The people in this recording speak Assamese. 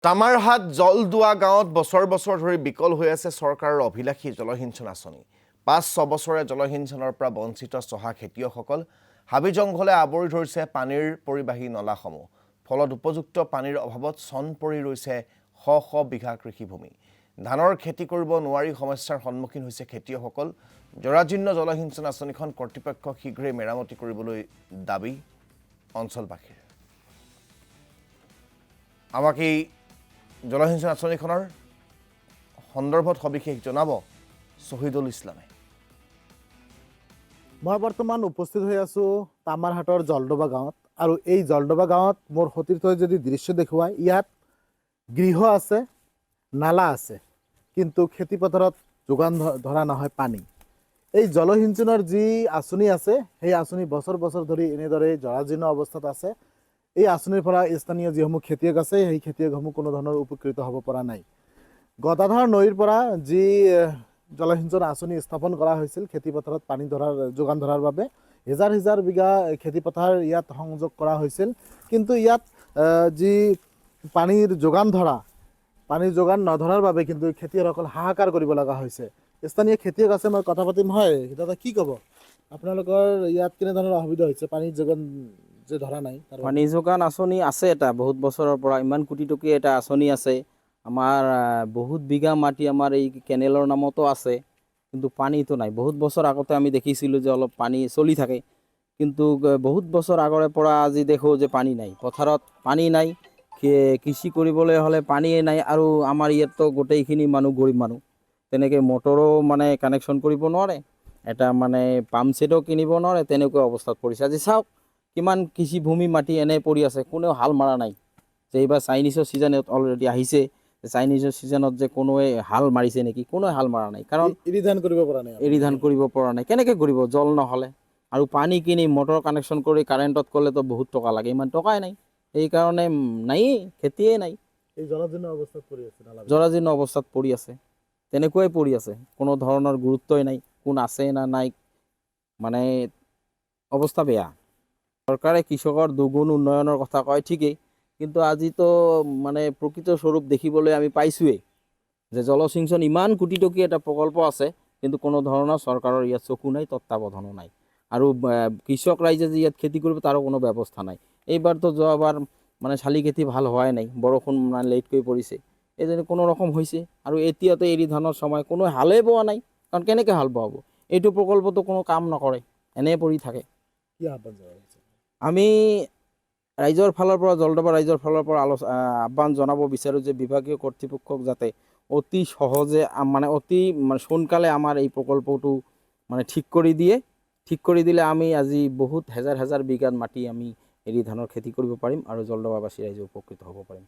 তামাৰহাট জলদুৱা গাঁৱত বছৰ বছৰ ধৰি বিকল হৈ আছে চৰকাৰৰ অভিলাষী জলসিঞ্চন আঁচনি। ৫-৬ বছৰে জলসিঞ্চনৰ পৰা বঞ্চিত চহা খেতিয়কসকল। হাবি জংঘলে আৱৰি ধৰিছে পানীৰ পৰিবাহী নলাসমূহ। ফলত উপযুক্ত পানীৰ অভাৱত চন পৰি ৰৈছে শ শ বিঘা কৃষিভূমি। ধানৰ খেতি কৰিব নোৱাৰি সমস্যাৰ সন্মুখীন হৈছে খেতিয়কসকল। জৰাজীৰ্ণ জলসিঞ্চন আঁচনিখন কৰ্তৃপক্ষক শীঘ্ৰেই মেৰামতি কৰিবলৈ দাবী অঞ্চলবাসীৰ। আমাক এই জলসিঞ্চন আঁচনিখনৰ সন্দৰ্ভত সবিশেষ জনাব শহীদুল ইছলামে। মই বৰ্তমান উপস্থিত হৈ আছো তামাৰহাটৰ জলডোবা গাঁৱত আৰু এই জলডোবা গাঁৱত মোৰ সতীৰ্থই যদি দৃশ্য দেখুৱায় ইয়াত গৃহ আছে, নালা আছে, কিন্তু খেতিপথাৰত যোগান ধৰা নহয় পানী। এই জলসিঞ্চনৰ যি আঁচনি আছে সেই আঁচনি বছৰ বছৰ ধৰি এনেদৰে জৰাজীৰ্ণ অৱস্থাত আছে। এই আঁচনিৰ পৰা স্থানীয় যিসমূহ খেতিয়ক আছে সেই খেতিয়কসমূহ কোনো ধৰণৰ উপকৃত হ'ব পৰা নাই। গদাধৰ নৈৰ পৰা যি জলসিঞ্চন আঁচনি স্থাপন কৰা হৈছিল খেতিপথাৰত পানী যোগান ধৰাৰ বাবে হেজাৰ হেজাৰ বিঘা খেতিপথাৰ ইয়াত সংযোগ কৰা হৈছিল, কিন্তু ইয়াত যি পানীৰ যোগান নধৰাৰ বাবে কিন্তু খেতিয়কসকল হাহাকাৰ কৰিব লগা হৈছে। স্থানীয় খেতিয়ক আছে, মই কথা পাতিম। হয় দাদা, কি ক'ব আপোনালোকৰ ইয়াত কেনেধৰণৰ অসুবিধা হৈছে? পানীৰ যোগান যে ধৰা নাই, পানী যোগান আঁচনি আছে এটা বহুত বছৰৰ পৰা, ইমান কোটি টকীয়া এটা আঁচনি আছে। আমাৰ বহুত বিঘা মাটি আমাৰ এই কেনেলৰ নামতো আছে, কিন্তু পানীটো নাই। বহুত বছৰ আগতে আমি দেখিছিলোঁ যে অলপ পানী চলি থাকে, কিন্তু বহুত বছৰ আগৰে পৰা আজি দেখোঁ যে পানী নাই, পথাৰত পানী নাই, কৃষি কৰিবলৈ হ'লে পানীয়ে নাই। আৰু আমাৰ ইয়াততো গোটেইখিনি মানুহ গৰীব মানুহ, তেনেকৈ মটৰো মানে কানেকশ্যন কৰিব নোৱাৰে, এটা মানে পাম্প ছেটো কিনিব নোৱাৰে, তেনেকুৱা অৱস্থাত পৰিছে। আজি চাওক কিমান কৃষিভূমি মাটি এনে পৰি আছে, কোনেও হাল মাৰা নাই। যে এইবাৰ চাইনিজৰ ছিজনত অলৰেডি আহিছে, চাইনিজৰ ছিজনত যে কোনোৱে হাল মাৰিছে নেকি? কোনোৱে হাল মাৰা নাই, কাৰণ এৰি ধান কৰিব পৰা নাই। কেনেকৈ কৰিব জল নহ'লে? আৰু পানী কিনি মটৰ কানেকশ্যন কৰি কাৰেণ্টত ক'লেতো বহুত টকা লাগে, ইমান টকাই নাই। সেইকাৰণে নায়েই, খেতিয়ে নাই, এই জৰাজীৰ্ণ অৱস্থাত পৰি আছে, জৰাজীৰ্ণ অৱস্থাত পৰি আছে, তেনেকুৱাই পৰি আছে। কোনো ধৰণৰ গুৰুত্বই নাই, কোন আছে না নাই, মানে অৱস্থা বেয়া। চৰকাৰে কৃষকৰ দুগুণ উন্নয়নৰ কথা কয় ঠিকেই, কিন্তু আজিতো মানে প্ৰকৃত স্বৰূপ দেখিবলৈ আমি পাইছোঁৱেই যে জলসিঞ্চন ইমান কোটি টকীয়া এটা প্ৰকল্প আছে, কিন্তু কোনো ধৰণৰ চৰকাৰৰ ইয়াত চকু নাই, তত্বাৱধানো নাই। আৰু কৃষক ৰাইজে যে ইয়াত খেতি কৰিব তাৰো কোনো ব্যৱস্থা নাই। এইবাৰতো যোৱাবাৰ মানে শালি খেতি ভাল হোৱাই নাই, বৰষুণ মানে লেটকৈ পৰিছে, এইজনী কোনো ৰকম হৈছে। আৰু এতিয়াতো এৰি ধানৰ সময়, কোনো হালেই বোৱা নাই, কাৰণ কেনেকৈ হাল বোৱাব? এইটো প্ৰকল্পটো কোনো কাম নকৰে, এনেই পৰি থাকে। কি আহ্বান জনাইছে? আমি ৰাইজৰ ফালৰ পৰা, জলডোবা ৰাইজৰ ফালৰ পৰা আহ্বান জনাব বিচাৰোঁ যে বিভাগীয় কৰ্তৃপক্ষক যাতে অতি সহজে অতি সোনকালে আমাৰ এই প্ৰকল্পটো ঠিক কৰি দিয়ে। ঠিক কৰি দিলে আমি আজি বহুত হেজাৰ হেজাৰ বিঘাত মাটি আমি এৰি ধানৰ খেতি কৰিব পাৰিম আৰু জলডোবাবাসী ৰাইজে উপকৃত হ'ব পাৰিম।